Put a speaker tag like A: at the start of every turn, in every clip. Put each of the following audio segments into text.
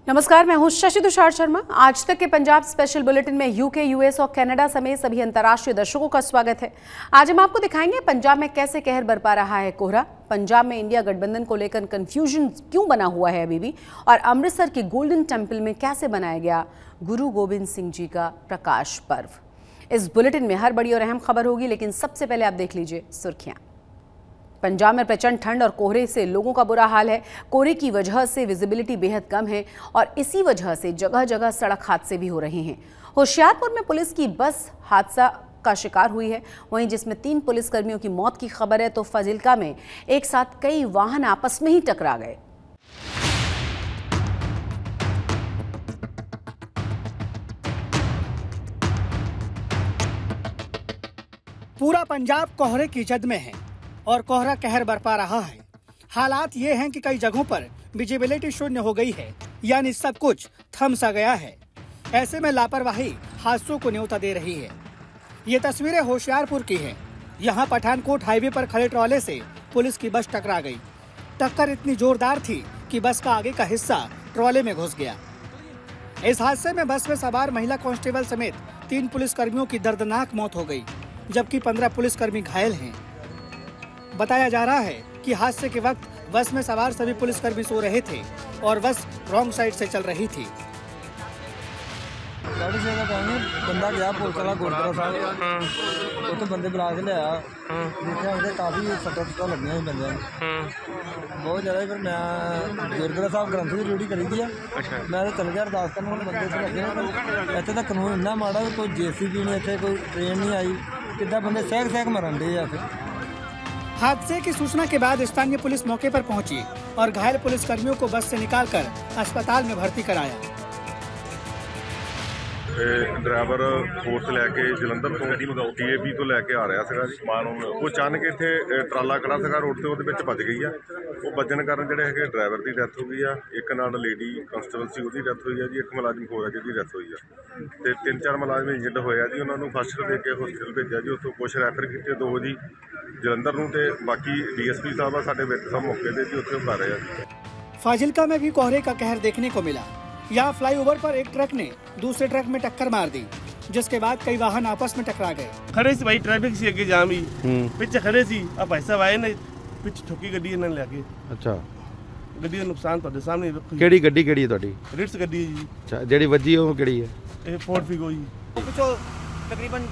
A: नमस्कार, मैं हूं शशि तुषार शर्मा। आज तक के पंजाब स्पेशल बुलेटिन में यूके, यूएस और कनाडा समेत सभी अंतर्राष्ट्रीय दर्शकों का स्वागत है। आज हम आपको दिखाएंगे पंजाब में कैसे कहर बरपा रहा है कोहरा, पंजाब में इंडिया गठबंधन को लेकर कंफ्यूजन क्यों बना हुआ है अभी भी, और अमृतसर के गोल्डन टेम्पल में कैसे बनाया गया गुरु गोबिंद सिंह जी का प्रकाश पर्व। इस बुलेटिन में हर बड़ी और अहम खबर होगी, लेकिन सबसे पहले आप देख लीजिए सुर्खियां। पंजाब में प्रचंड ठंड और कोहरे से लोगों का बुरा हाल है। कोहरे की वजह से विजिबिलिटी बेहद कम है और इसी वजह से जगह जगह सड़क हादसे भी हो रहे हैं। होशियारपुर में पुलिस की बस हादसा का शिकार हुई है, वहीं जिसमें 3 पुलिसकर्मियों की मौत की खबर है, तो फाजिल्का में एक साथ कई वाहन आपस में ही टकरा गए।
B: पूरा पंजाब कोहरे की जद में है और कोहरा कहर बरपा रहा है। हालात ये हैं कि कई जगहों पर विजिबिलिटी शून्य हो गई है, यानी सब कुछ थम सा गया है। ऐसे में लापरवाही हादसों को न्योता दे रही है। ये तस्वीरें होशियारपुर की हैं। यहाँ पठानकोट हाईवे पर खड़े ट्रॉले से पुलिस की बस टकरा गई। टक्कर इतनी जोरदार थी कि बस का आगे का हिस्सा ट्रॉले में घुस गया। इस हादसे में बस में सवार महिला कांस्टेबल समेत 3 पुलिसकर्मियों की दर्दनाक मौत हो गई, जबकि 15 पुलिसकर्मी घायल हैं। बताया जा रहा है कि हादसे के वक्त बस में सवार सभी पुलिसकर्मी सो रहे थे और बस रॉन्ग साइड से चल रही थी।
C: बंदा गया पुलिस वाला गुरुद्वारा साहब, तो बंदे बुला के लिया, देखा काफी सट्टा लगिया बंदे बहुत ज्यादा। फिर मैं गुरुद्वारा साहब ग्रंथ की ड्यूटी करी थी, मैं तो चल गया अरदास करने, बंदे से लगे। इतने तो कानून इन्ना माड़ा, कोई JCB नहीं, इतने कोई ट्रेन नहीं आई, कितना बंदे सहक मरन डे आ। फिर
B: हादसे की सूचना के बाद स्थानीय पुलिस मौके पर पहुंची और घायल पुलिसकर्मियों को बस से निकालकर अस्पताल में भर्ती कराया।
D: ड्राइवर फोर्स लैके जलंधर ਤੋਂ DAP ਤੋਂ ਲੈ ਕੇ ਆ ਰਿਹਾ ਸੀਗਾ ਜੀ ਸਮਾਨ। ਉਹ ਅਚਾਨਕ ਇੱਥੇ ਟਰਾਲਾ ਖੜਾ ਸੀਗਾ ਰੋਡ ਤੇ, ਉਹਦੇ ਵਿੱਚ ਵੱਜ ਗਈ ਆ। ਉਹ ਵੱਜਣ ਕਾਰਨ ਜਿਹੜੇ ਹੈਗੇ ਡਰਾਈਵਰ ਦੀ ਡੈਥ ਹੋ ਗਈ ਆ, ਇੱਕ ਨਾਲ ਲੇਡੀ ਕਾਂਸਟੇਬਲ ਸੀ ਉਹਦੀ ਡੈਥ ਹੋਈ ਆ ਜੀ, ਇੱਕ ਮੁਲਾਜ਼ਮ ਹੋਰ ਆ ਜਿਹਦੀ ਡੈਥ ਹੋਈ ਆ, ਤੇ 3-4 ਮੁਲਾਜ਼ਮ ਇੰਜਰਡ ਹੋਏ ਆ ਜੀ। ਉਹਨਾਂ ਨੂੰ ਫਸਟ ਏਡ ਦੇ ਕੇ ਹਸਪੀਟਲ ਭੇਜਿਆ ਜੀ। ਉੱਥੋਂ ਕੁਛ ਰੈਫਰ ਕੀਤੇ 2 ਜੀ ਜਲੰਧਰ ਨੂੰ, ਤੇ ਬਾਕੀ DSP ਸਾਹਿਬ ਆ ਸਾਡੇ ਵਿੱਚ ਸਭ ਮੌਕੇ ਤੇ ਜੀ, ਉੱਥੇ ਉਹ ਕਰ ਰਹੇ ਆ ਜੀ।
B: फाजिल्का में भी कोहरे का कहर देखने को मिला। यहाँ फ्लाईओवर पर एक ट्रक ने दूसरे ट्रक में टक्कर मार दी, जिसके बाद कई वाहन आपस में टकरा गए।
E: खड़े सी भाई ट्रैफिक सी अगे जाम ही पिछे खड़े सी, आ भाई साहब आए ने पिछे ठोकी गड्डी इन्हां ने लेके।
F: अच्छा,
E: गड्डी दा नुकसान ਤੁਹਾਡੇ ਸਾਹਮਣੇ ਰੱਖੀ।
F: ਕਿਹੜੀ ਗੱਡੀ ਕਿਹੜੀ ਹੈ ਤੁਹਾਡੀ?
E: ਰਿਟਸ ਗੱਡੀ ਹੈ ਜੀ।
F: ਅੱਛਾ, ਜਿਹੜੀ ਵੱਜੀ ਉਹ ਕਿਹੜੀ ਹੈ?
E: ਇਹ ਫੋਰਡ ਫਿਗੋ ਜੀ।
G: ਪਿੱਛੋਂ ਤਕਰੀਬਨ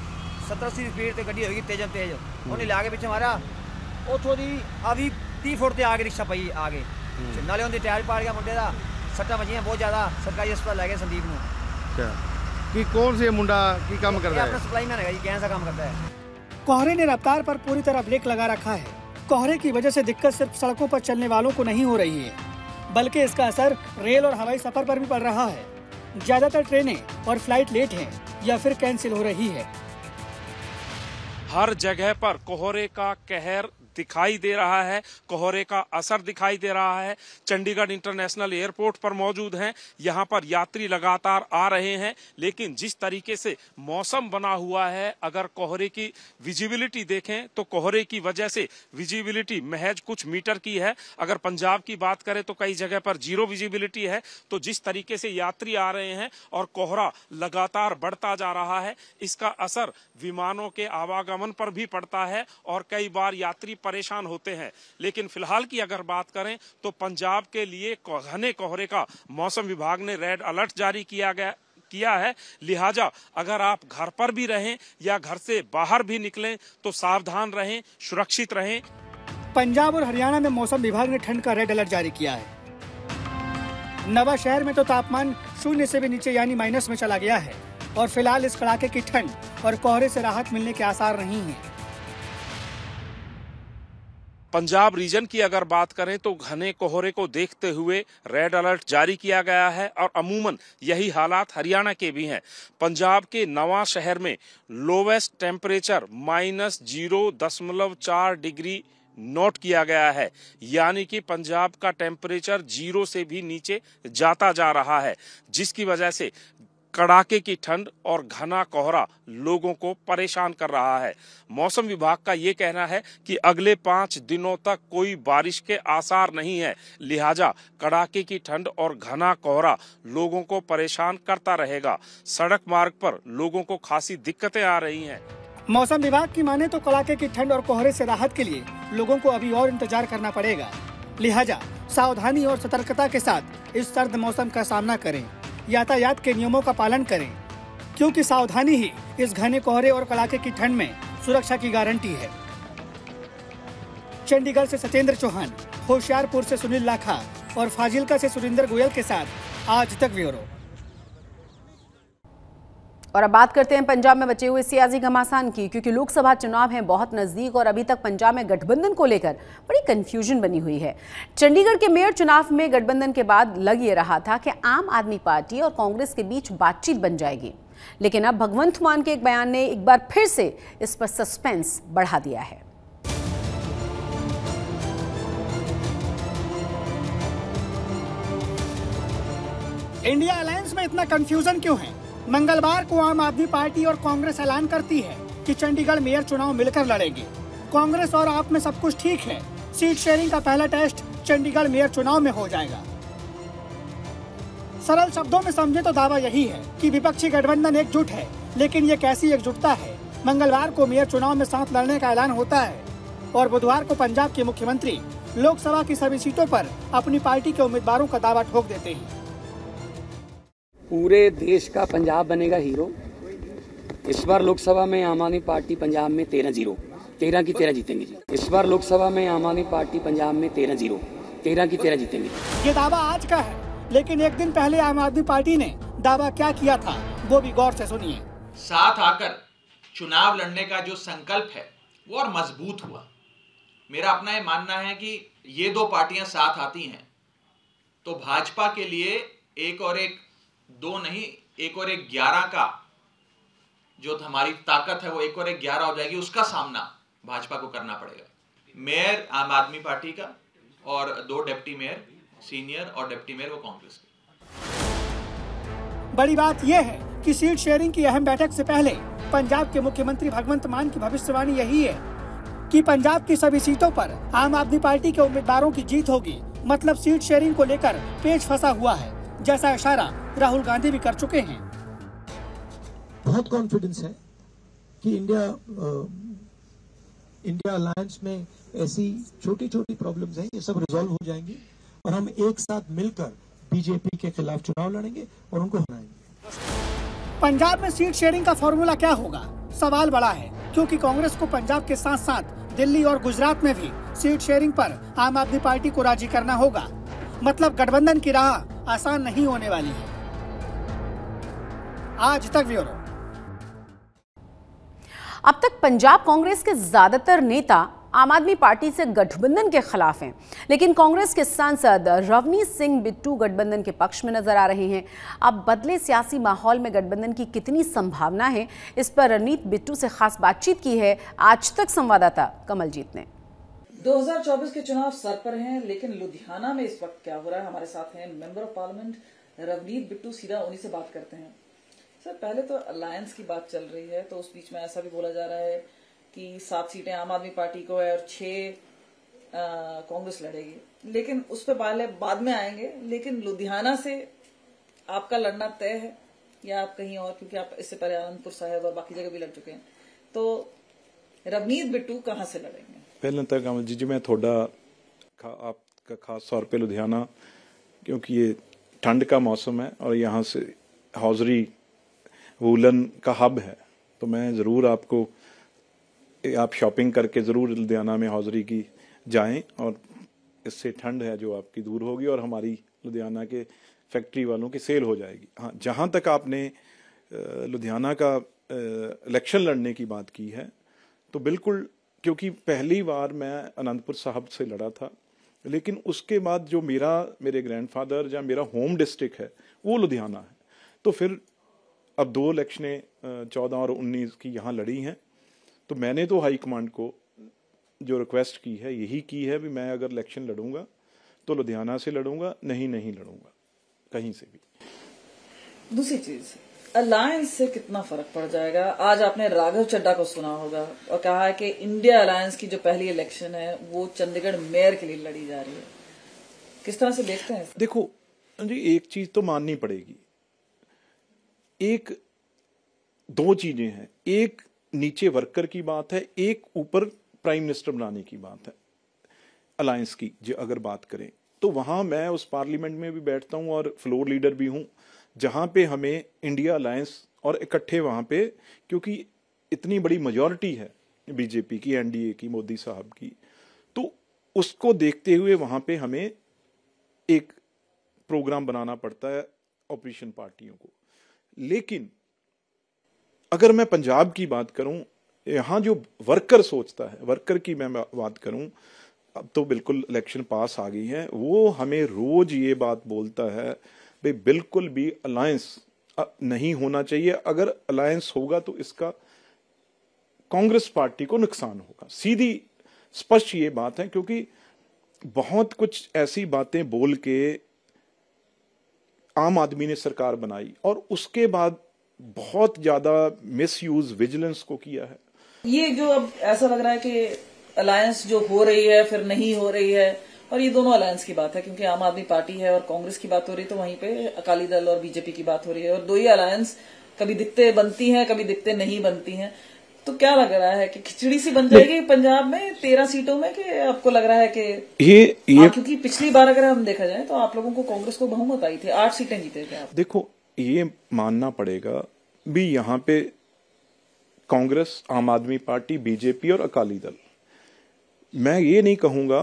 G: 70-80 ਸਪੀਡ ਤੇ ਗੱਡੀ ਹੋਏਗੀ, ਤੇਜ਼ ਉਹਨੇ ਲਾ ਕੇ ਪਿੱਛੇ ਮਾਰਿਆ। ਉੱਥੋਂ ਦੀ ਆ ਵੀ 30 ਫੁੱਟ ਤੇ ਆ ਕੇ ਰਿਕਸ਼ਾ ਪਈ ਆ ਗਏ, ਨਾਲੇ ਉਹਦੇ ਟਾਇਰ ਪਾੜ ਗਿਆ, ਮੁੰਡੇ ਦਾ ਸੱਟਾਂ ਵੱਜੀਆਂ ਬਹੁਤ ਜ਼ਿਆਦਾ। ਸਰਕਾਰੀ ਹਸਪਤਾਲ ਲੈ ਗਏ ਸੰਦੀਪ ਨੂੰ।
F: ਅੱਛਾ, ਕੀ ਕੌਣ ਸੀ ਮੁੰਡਾ, ਕੀ ਕੰਮ करता है?
G: अपना सप्लाई मैन है जी, गैस का काम करता है।
B: कोहरे ने रफ्तार पर पूरी तरह ब्रेक लगा रखा है। कोहरे की वजह से दिक्कत सिर्फ सड़कों पर चलने वालों को नहीं हो रही है, बल्कि इसका असर रेल और हवाई सफर पर भी पड़ रहा है। ज्यादातर ट्रेनें और फ्लाइट लेट हैं या फिर कैंसिल हो रही है।
H: हर जगह पर कोहरे का कहर दिखाई दे रहा है, कोहरे का असर दिखाई दे रहा है। चंडीगढ़ इंटरनेशनल एयरपोर्ट पर मौजूद हैं, यहाँ पर यात्री लगातार आ रहे हैं, लेकिन जिस तरीके से मौसम बना हुआ है, अगर कोहरे की विजिबिलिटी देखें तो कोहरे की वजह से विजिबिलिटी महज कुछ मीटर की है। अगर पंजाब की बात करें तो कई जगह पर 0 विजिबिलिटी है। तो जिस तरीके से यात्री आ रहे हैं और कोहरा लगातार बढ़ता जा रहा है, इसका असर विमानों के आवागमन पर भी पड़ता है और कई बार यात्री परेशान होते हैं। लेकिन फिलहाल की अगर बात करें तो पंजाब के लिए घने कोहरे का मौसम विभाग ने रेड अलर्ट जारी किया है। लिहाजा अगर आप घर पर भी रहें या घर से बाहर भी निकलें तो सावधान रहें, सुरक्षित रहें।
B: पंजाब और हरियाणा में मौसम विभाग ने ठंड का रेड अलर्ट जारी किया है। नवा शहर में तो तापमान 0 से भी नीचे यानी माइनस में चला गया है और फिलहाल इस कड़ाके की ठंड और कोहरे से राहत मिलने के आसार नहीं है।
H: पंजाब रीजन की अगर बात करें तो घने कोहरे को देखते हुए रेड अलर्ट जारी किया गया है और अमूमन यही हालात हरियाणा के भी हैं। पंजाब के नवा शहर में लोवेस्ट टेम्परेचर -0.4 डिग्री नोट किया गया है, यानी कि पंजाब का टेम्परेचर 0 से भी नीचे जाता जा रहा है, जिसकी वजह से कड़ाके की ठंड और घना कोहरा लोगों को परेशान कर रहा है। मौसम विभाग का ये कहना है कि अगले 5 दिनों तक कोई बारिश के आसार नहीं है, लिहाजा कड़ाके की ठंड और घना कोहरा लोगों को परेशान करता रहेगा। सड़क मार्ग पर लोगों को खासी दिक्कतें आ रही हैं।
B: मौसम विभाग की माने तो कड़ाके की ठंड और कोहरे से राहत के लिए लोगों को अभी और इंतजार करना पड़ेगा। लिहाजा सावधानी और सतर्कता के साथ इस सर्द मौसम का सामना करें, यातायात के नियमों का पालन करें, क्योंकि सावधानी ही इस घने कोहरे और कड़ाके की ठंड में सुरक्षा की गारंटी है। चंडीगढ़ से सत्येंद्र चौहान, होशियारपुर से सुनील लाखा और फाजिल्का से सुरेंद्र गोयल के साथ आज तक ब्यूरो।
A: और अब बात करते हैं पंजाब में बचे हुए सियासी घमासान की, क्योंकि लोकसभा चुनाव हैं बहुत नजदीक और अभी तक पंजाब में गठबंधन को लेकर बड़ी कंफ्यूजन बनी हुई है। चंडीगढ़ के मेयर चुनाव में गठबंधन के बाद लग ये रहा था कि आम आदमी पार्टी और कांग्रेस के बीच बातचीत बन जाएगी, लेकिन अब भगवंत मान के एक बयान ने एक बार फिर से इस पर सस्पेंस बढ़ा दिया है।
B: इंडिया अलायंस में इतना कंफ्यूजन क्यों है? मंगलवार को आम आदमी पार्टी और कांग्रेस ऐलान करती है कि चंडीगढ़ मेयर चुनाव मिलकर लड़ेंगे। कांग्रेस और आप में सब कुछ ठीक है, सीट शेयरिंग का पहला टेस्ट चंडीगढ़ मेयर चुनाव में हो जाएगा। सरल शब्दों में समझे तो दावा यही है कि विपक्षी गठबंधन एकजुट है, लेकिन ये कैसी एकजुटता है? मंगलवार को मेयर चुनाव में साथ लड़ने का ऐलान होता है और बुधवार को पंजाब के मुख्यमंत्री लोकसभा की सभी सीटों पर अपनी पार्टी के उम्मीदवारों का दावा ठोक देते हैं।
I: पूरे देश का पंजाब बनेगा हीरो। इस बार लोकसभा में आम आदमी पार्टी पंजाब में 13-0, 13 की 13 जीतेंगे जी। इस बार लोकसभा में आम आदमी पार्टी पंजाब में 13-0, 13 की 13 जीतेंगे।
B: ये दावा आज का है, लेकिन एक दिन पहले आम आदमी पार्टी ने दावा क्या किया था वो भी गौर से सुनिए।
J: साथ आकर चुनाव लड़ने का जो संकल्प है वो और मजबूत हुआ। मेरा अपना ये मानना है कि ये दो पार्टियां साथ आती हैं तो भाजपा के लिए एक और एक 2 नहीं, 1 और 1 11 का जो हमारी ताकत है वो 1 और 1 11 हो जाएगी। उसका सामना भाजपा को करना पड़ेगा। मेयर आम आदमी पार्टी का और 2 डिप्टी मेयर सीनियर और डिप्टी मेयर वो कांग्रेस के।
B: बड़ी बात यह है कि सीट शेयरिंग की अहम बैठक से पहले पंजाब के मुख्यमंत्री भगवंत मान की भविष्यवाणी यही है कि पंजाब की सभी सीटों पर आम आदमी पार्टी के उम्मीदवारों की जीत होगी। मतलब सीट शेयरिंग को लेकर पेच फंसा हुआ है, जैसा इशारा राहुल गांधी भी कर चुके हैं।
K: बहुत कॉन्फिडेंस है कि इंडिया अलायंस में ऐसी छोटी छोटी प्रॉब्लम्स हैं, ये सब रिजॉल्व हो जाएंगी और हम एक साथ मिलकर बीजेपी के खिलाफ चुनाव लड़ेंगे और उनको हराएंगे।
B: पंजाब में सीट शेयरिंग का फॉर्मूला क्या होगा? सवाल बड़ा है, क्योंकि कांग्रेस को पंजाब के साथ साथ दिल्ली और गुजरात में भी सीट शेयरिंग पर आम आदमी पार्टी को राजी करना होगा। मतलब गठबंधन की राह आसान नहीं होने वाली है। आज तक ब्यूरो।
A: अब तक पंजाब कांग्रेस के ज्यादातर नेता आम आदमी पार्टी से गठबंधन के खिलाफ हैं, लेकिन कांग्रेस के सांसद रवनीत सिंह बिट्टू गठबंधन के पक्ष में नजर आ रहे हैं। अब बदले सियासी माहौल में गठबंधन की कितनी संभावना है, इस पर रवनीत बिट्टू से खास बातचीत की है आज तक संवाददाता कमलजीत ने।
L: 2024 के चुनाव सर पर हैं, लेकिन लुधियाना में इस वक्त क्या हो रहा है? हमारे साथ हैं member of parliament Ravneet Bittu. सीधा उन्हीं से बात करते हैं। सर, पहले तो अलायंस की बात चल रही है, तो उस बीच में ऐसा भी बोला जा रहा है कि 7 सीटें आम आदमी पार्टी को है और 6 कांग्रेस लड़ेगी, लेकिन उस पर बाद में आएंगे। लेकिन लुधियाना से आपका लड़ना तय है या आप कहीं और, क्योंकि आप इससे पहले आनंदपुर साहिब और बाकी जगह भी लड़ चुके हैं, तो रवनीत बिट्टू कहाँ से लड़ेंगे?
M: पहले तक कमल जी मैं थोड़ा आपका खास तौर पे लुधियाना, क्योंकि ये ठंड का मौसम है और यहाँ से हौजरी वूलन का हब है, तो मैं ज़रूर आपको, आप शॉपिंग करके ज़रूर लुधियाना में हौजरी की जाएं और इससे ठंड है जो आपकी दूर होगी और हमारी लुधियाना के फैक्ट्री वालों की सेल हो जाएगी। हाँ, जहाँ तक आपने लुधियाना का इलेक्शन लड़ने की बात की है, तो बिल्कुल, क्योंकि पहली बार मैं आनंदपुर साहब से लड़ा था, लेकिन उसके बाद जो मेरे ग्रैंडफादर या मेरा होम डिस्ट्रिक्ट है वो लुधियाना है, तो फिर अब 2 इलेक्शनें 14 और 19 की यहाँ लड़ी हैं। तो मैंने तो हाई कमांड को जो रिक्वेस्ट की है यही की है भी मैं अगर इलेक्शन लड़ूंगा तो लुधियाना से लड़ूंगा, नहीं लड़ूंगा कहीं से भी।
L: दूसरी चीज, अलायंस से कितना फर्क पड़ जाएगा? आज आपने राघव चड्ढा को सुना होगा और कहा है कि इंडिया अलायंस की जो पहली इलेक्शन है वो चंडीगढ़ मेयर के लिए लड़ी जा रही है। किस तरह से देखते हैं?
M: देखो जी, एक चीज तो माननी पड़ेगी, एक दो चीजें हैं, एक नीचे वर्कर की बात है, एक ऊपर प्राइम मिनिस्टर बनाने की बात है। अलायंस की जो अगर बात करें तो वहां मैं उस पार्लियामेंट में भी बैठता हूं और फ्लोर लीडर भी हूं जहां पे हमें इंडिया अलायंस और इकट्ठे वहां पे, क्योंकि इतनी बड़ी मेजॉरिटी है बीजेपी की, एनडीए की, मोदी साहब की, तो उसको देखते हुए वहां पे हमें एक प्रोग्राम बनाना पड़ता है ऑपोजिशन पार्टियों को। लेकिन अगर मैं पंजाब की बात करूं, यहां जो वर्कर सोचता है, वर्कर की मैं बात करूं, अब तो बिल्कुल इलेक्शन पास आ गई है, वो हमें रोज ये बात बोलता है भाई बिल्कुल भी अलायंस नहीं होना चाहिए। अगर अलायंस होगा तो इसका कांग्रेस पार्टी को नुकसान होगा। सीधी स्पष्ट ये बात है, क्योंकि बहुत कुछ ऐसी बातें बोल के आम आदमी ने सरकार बनाई और उसके बाद बहुत ज्यादा मिसयूज विजिलेंस को किया है।
L: ये जो अब ऐसा लग रहा है कि अलायंस जो हो रही है फिर नहीं हो रही है, और ये दोनों अलायंस की बात है क्योंकि आम आदमी पार्टी है और कांग्रेस की बात हो रही है, तो वहीं पे अकाली दल और बीजेपी की बात हो रही है और दो ही अलायंस कभी दिखते बनती हैं, कभी दिखते नहीं बनती हैं। तो क्या लग रहा है कि खिचड़ी सी बन जाएगी पंजाब में 13 सीटों में, कि आपको लग रहा है कि ये क्योंकि पिछली बार अगर हम देखा जाए तो आप लोगों को कांग्रेस को बहुमत आई थी, 8 सीटें जीते थे आप।
M: देखो, ये मानना पड़ेगा भी यहाँ पे कांग्रेस, आम आदमी पार्टी, बीजेपी और अकाली दल, मैं ये नहीं कहूंगा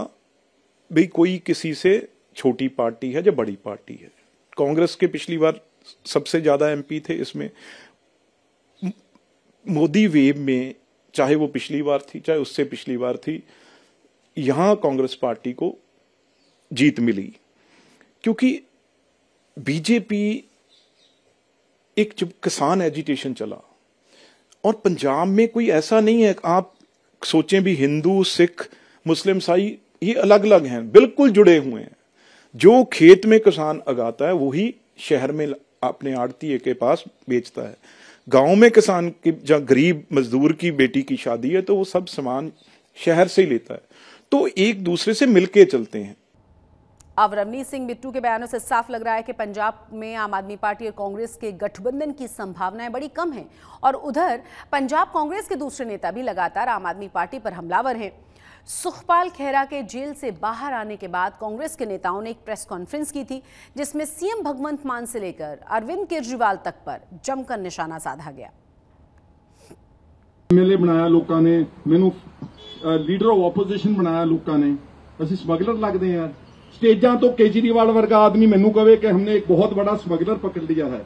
M: भाई कोई किसी से छोटी पार्टी है या बड़ी पार्टी है। कांग्रेस के पिछली बार सबसे ज्यादा एमपी थे, इसमें मोदी वेव में, चाहे वो पिछली बार थी चाहे उससे पिछली बार थी, यहां कांग्रेस पार्टी को जीत मिली क्योंकि बीजेपी एक जब किसान एजिटेशन चला, और पंजाब में कोई ऐसा नहीं है आप सोचें भी हिंदू, सिख, मुस्लिम, ईसाई ये अलग अलग हैं, बिल्कुल जुड़े हुए हैं। जो खेत में किसान उगाता है वही शहर में अपने आड़ती के पास बेचता है। गांव में किसान की, जहां गरीब मजदूर की बेटी की शादी है तो वो सब सामान शहर से ही लेता है, तो एक दूसरे से मिलके चलते हैं।
A: अब रवनीत सिंह बिट्टू के बयानों से साफ लग रहा है कि पंजाब में आम आदमी पार्टी और कांग्रेस के गठबंधन की संभावनाएं बड़ी कम हैं और उधर पंजाब कांग्रेस के दूसरे नेता भी लगातार आम आदमी पार्टी पर हमलावर हैं। सुखपाल खेहरा के जेल से बाहर आने के बाद कांग्रेस के नेताओं ने एक प्रेस कॉन्फ्रेंस की थी जिसमें सीएम भगवंत मान से लेकर अरविंद केजरीवाल तक पर जमकर निशाना साधा गया।
N: एमएलए बनाया लोगों ने, मैनू लीडर ऑफ ऑपोजिशन बनाया लोगों ने, असं स्मगलर लगते हैं यार। स्टेजा तो केजरीवाल वर्गा आदमी मैनू कहे कि हमने एक बहुत बड़ा स्मगलर पकड़ लिया है,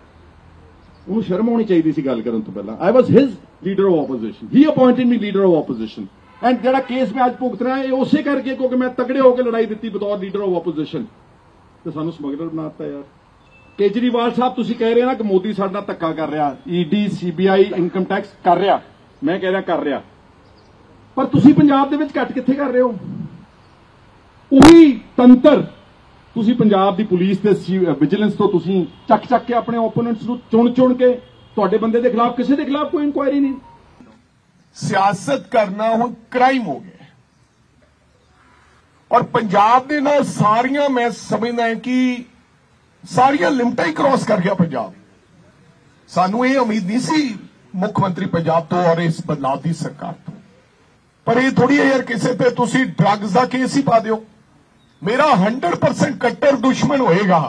N: उन्हें शर्म होनी चाहिए सी गल करन तो पहला। I was his leader of opposition, he appointed me leader of opposition, and जरा केस में आज भुगत रहा है उसे करके क्योंकि मैं तगड़े होकर लड़ाई दी बतौर लीडर ऑफ ऑपोजिशन, तो सानू स्मगलर बनाता यार। केजरीवाल साहब तुसी कह रहे ना कि मोदी साडा धक्का कर रहा, ईडी, सीबीआई, इनकम टैक्स कर रहा, मैं कह रहा कर रहा, पर तुसी पंजाब दे विच घट कित्थे कर रहे हो? ਉਹੀ ਤੰਤਰ ਤੁਸੀਂ ਪੰਜਾਬ ਦੀ ਪੁਲਿਸ ਤੇ ਵਿਜੀਲੈਂਸ ਤੋਂ ਤੁਸੀਂ ਚੱਕ ਕੇ ਆਪਣੇ ਓਪੋਨੈਂਟਸ ਨੂੰ ਚੁਣ ਕੇ ਤੁਹਾਡੇ ਬੰਦੇ ਦੇ ਖਿਲਾਫ ਕਿਸੇ ਦੇ ਖਿਲਾਫ ਕੋਈ ਇਨਕੁਆਇਰੀ ਨਹੀਂ।
O: सियासत करना ਹੁਣ क्राइम हो गया और पंजाब ਦੇ ਨਾਲ ਸਾਰੀਆਂ मैं समझदा है कि ਸਾਰੀਆਂ ਲਿਮਟਾਂ ਹੀ क्रॉस कर गया पंजाब। ਸਾਨੂੰ ਇਹ ਉਮੀਦ नहीं सी ਮੁੱਖ ਮੰਤਰੀ पंजाब ਤੋਂ और इस बदलाव ਦੀ सरकार ਤੋਂ, पर ਇਹ ਥੋੜੀ ਹੈ ਯਾਰ ਕਿਸੇ ਤੇ ਤੁਸੀਂ ਡਰੱਗਸ ਦਾ ਕੇਸ ਹੀ ਪਾ ਦਿਓ। मेरा 100% कट्टर दुश्मन होएगा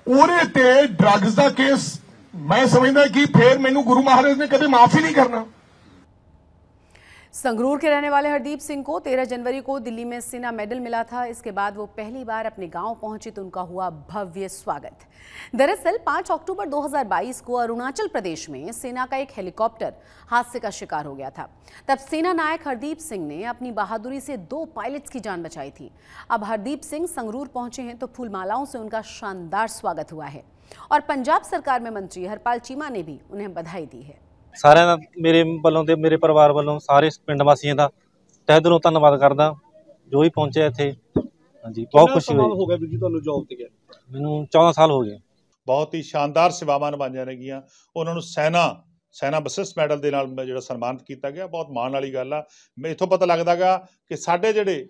O: ओरे ते ड्रग्स का केस, मैं समझदा कि फिर मैनू गुरु महाराज ने कभी माफ ही नहीं करना।
A: संगरूर के रहने वाले हरदीप सिंह को 13 जनवरी को दिल्ली में सेना मेडल मिला था। इसके बाद वो पहली बार अपने गांव पहुंचे तो उनका हुआ भव्य स्वागत। दरअसल 5 अक्टूबर 2022 को अरुणाचल प्रदेश में सेना का एक हेलीकॉप्टर हादसे का शिकार हो गया था। तब सेना नायक हरदीप सिंह ने अपनी बहादुरी से 2 पायलट्स की जान बचाई थी। अब हरदीप सिंह संगरूर पहुंचे हैं तो फूलमालाओं से उनका शानदार स्वागत हुआ है और पंजाब सरकार में मंत्री हरपाल चीमा ने भी उन्हें बधाई दी है।
P: सारे मेरे वालों ते मेरे परिवार वालों सारे पिंड वासियों का तहे दिलों धन्नवाद करदा जो भी पहुंचे इत्थे। हाँ जी, बहुत खुशी हुई। हो गया जी तुहानू जॉब ते गया? मैनू 14 साल हो गए।
Q: ਬਹੁਤ ਹੀ ਸ਼ਾਨਦਾਰ ਸੇਵਾਵਾਂ ਨਿਭਾਈਆਂ ਨੇਗੀਆਂ। ਉਹਨਾਂ ਨੂੰ ਸੈਨਾ ਬਸਿਸ ਮੈਡਲ ਦੇ ਨਾਲ ਜਿਹੜਾ ਸਨਮਾਨਿਤ ਕੀਤਾ ਗਿਆ, ਬਹੁਤ ਮਾਣ ਵਾਲੀ ਗੱਲ ਆ। ਮੈਂ ਇੱਥੋਂ ਪਤਾ ਲੱਗਦਾ ਗਾ ਕਿ ਸਾਡੇ ਜਿਹੜੇ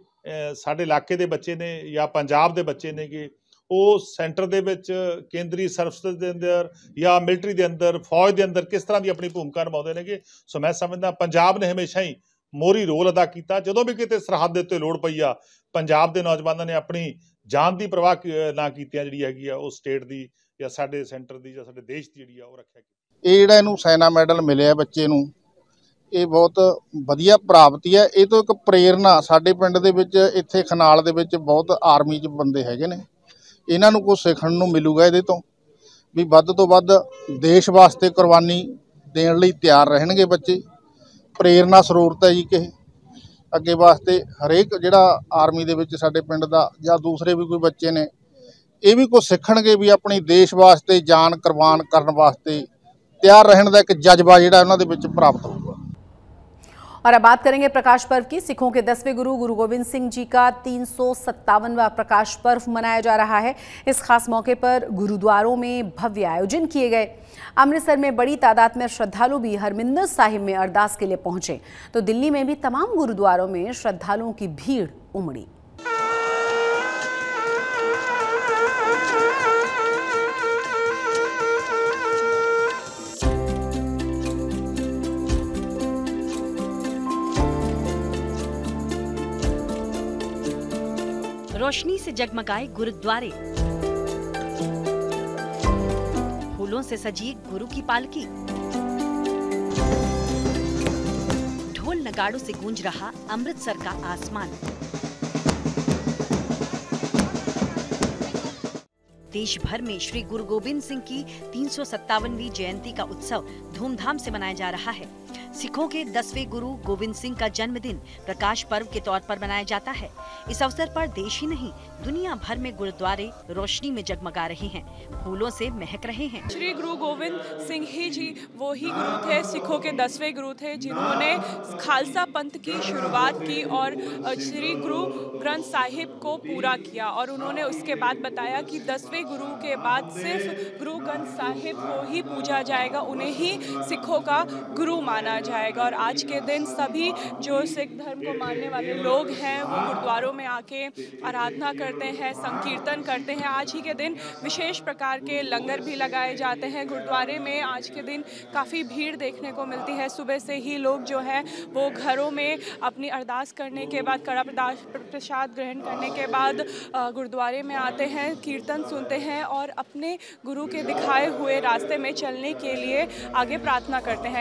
Q: ਸਾਡੇ ਇਲਾਕੇ ਦੇ ਬੱਚੇ ਨੇ ਜਾਂ ਪੰਜਾਬ ਦੇ ਬੱਚੇ ਨੇਗੇ, ਉਹ ਸੈਂਟਰ ਦੇ ਵਿੱਚ ਕੇਂਦਰੀ ਸਰਵਿਸ ਦੇ ਅੰਦਰ ਜਾਂ ਮਿਲਟਰੀ ਦੇ ਅੰਦਰ, ਫੌਜ ਦੇ ਅੰਦਰ ਕਿਸ ਤਰ੍ਹਾਂ ਦੀ ਆਪਣੀ ਭੂਮਿਕਾ ਨਿਭਾਉਂਦੇ ਨੇਗੇ। ਸੋ ਮੈਂ ਸਮਝਦਾ ਪੰਜਾਬ ਨੇ ਹਮੇਸ਼ਾ ਹੀ ਮੋਹਰੀ ਰੋਲ ਅਦਾ ਕੀਤਾ। ਜਦੋਂ ਵੀ ਕਿਤੇ ਸਰਹੱਦ ਦੇ ਉੱਤੇ ਲੋੜ ਪਈ ਆ, ਪੰਜਾਬ ਦੇ ਨੌਜਵਾਨਾਂ ਨੇ ਆਪਣੀ ਜਾਨ ਦੀ ਪਰਵਾਹ ਨਾ ਕੀਤਿਆਂ ਜਿਹੜੀ ਹੈਗੀ ਆ ਉਹ ਸਟੇਟ ਦੀ ਜਾਂ ਸਾਡੇ ਸੈਂਟਰ ਦੀ ਜਾਂ ਸਾਡੇ ਦੇਸ਼ ਦੀ ਜਿਹੜੀ ਆ ਉਹ ਰੱਖਿਆ।
F: ਇਹ ਜਿਹੜਾ ਇਹਨੂੰ ਸੈਨਾ ਮੈਡਲ ਮਿਲਿਆ ਬੱਚੇ ਨੂੰ, ਇਹ ਬਹੁਤ ਵਧੀਆ ਪ੍ਰਾਪਤੀ ਹੈ। ਇਹ ਤੋਂ ਇੱਕ ਪ੍ਰੇਰਨਾ ਸਾਡੇ ਪਿੰਡ ਦੇ ਵਿੱਚ, ਇੱਥੇ ਖਨਾਲ ਦੇ ਵਿੱਚ ਬਹੁਤ ਆਰਮੀ 'ਚ ਬੰਦੇ ਹੈਗੇ ਨੇ, ਇਹਨਾਂ ਨੂੰ ਕੁਝ ਸਿੱਖਣ ਨੂੰ ਮਿਲੂਗਾ ਇਹਦੇ ਤੋਂ ਵੀ ਵੱਧ ਤੋਂ ਵੱਧ ਦੇਸ਼ ਵਾਸਤੇ ਕੁਰਬਾਨੀ ਦੇਣ ਲਈ ਤਿਆਰ ਰਹਿਣਗੇ ਬੱਚੇ। ਪ੍ਰੇਰਨਾ ਸਰੋਤ ਹੈ ਜੀ ਕਿ ਅੱਗੇ ਵਾਸਤੇ ਹਰੇਕ ਜਿਹੜਾ ਆਰਮੀ ਦੇ ਵਿੱਚ ਸਾਡੇ ਪਿੰਡ ਦਾ ਜਾਂ ਦੂਸਰੇ ਵੀ ਕੋਈ ਬੱਚੇ ਨੇ, ਇਹ ਵੀ ਕੁਝ ਸਿੱਖਣਗੇ ਵੀ ਆਪਣੀ ਦੇਸ਼ ਵਾਸਤੇ ਜਾਨ ਕੁਰਬਾਨ ਕਰਨ वास्ते तैयार रहने का एक जज्बा जिहड़ा उन्हां दे विच प्राप्त होगा।
A: और अब बात करेंगे प्रकाश पर्व की। सिखों के 10वें गुरु गुरु गोविंद सिंह जी का 357वां प्रकाश पर्व मनाया जा रहा है। इस खास मौके पर गुरुद्वारों में भव्य आयोजन किए गए। अमृतसर में बड़ी तादाद में श्रद्धालु भी हरमिंदर साहिब में अरदास के लिए पहुंचे, तो दिल्ली में भी तमाम गुरुद्वारों में श्रद्धालुओं की भीड़ उमड़ी।
R: रोशनी से जगमगाए गुरुद्वारे, फूलों से सजी गुरु की पालकी, ढोल नगाड़ों से गूंज रहा अमृतसर का आसमान। देश भर में श्री गुरु गोविंद सिंह की 357वीं जयंती का उत्सव धूमधाम से मनाया जा रहा है। सिखों के 10वें गुरु गोविंद सिंह का जन्मदिन प्रकाश पर्व के तौर पर मनाया जाता है। इस अवसर पर देश ही नहीं दुनिया भर में गुरुद्वारे रोशनी में जगमगा रहे हैं, फूलों से महक रहे हैं।
S: श्री गुरु गोविंद सिंह ही जी वो ही गुरु थे, सिखों के 10वें गुरु थे, जिन्होंने खालसा पंथ की शुरुआत की और श्री गुरु ग्रंथ साहिब को पूरा किया। और उन्होंने उसके बाद बताया कि 10वें गुरु के बाद सिर्फ गुरु ग्रंथ साहिब को ही पूजा जाएगा, उन्हें ही सिखों का गुरु माना जाएगा। और आज के दिन सभी जो सिख धर्म को मानने वाले लोग हैं वो गुरुद्वारों में आके आराधना करते हैं, संकीर्तन करते हैं। आज ही के दिन विशेष प्रकार के लंगर भी लगाए जाते हैं। गुरुद्वारे में आज के दिन काफ़ी भीड़ देखने को मिलती है। सुबह से ही लोग जो है वो घरों में अपनी अरदास करने के बाद, कड़ा प्रसाद ग्रहण करने के बाद गुरुद्वारे में आते हैं, कीर्तन सुनते हैं और अपने गुरु के दिखाए हुए रास्ते में चलने के लिए आगे प्रार्थना करते हैं।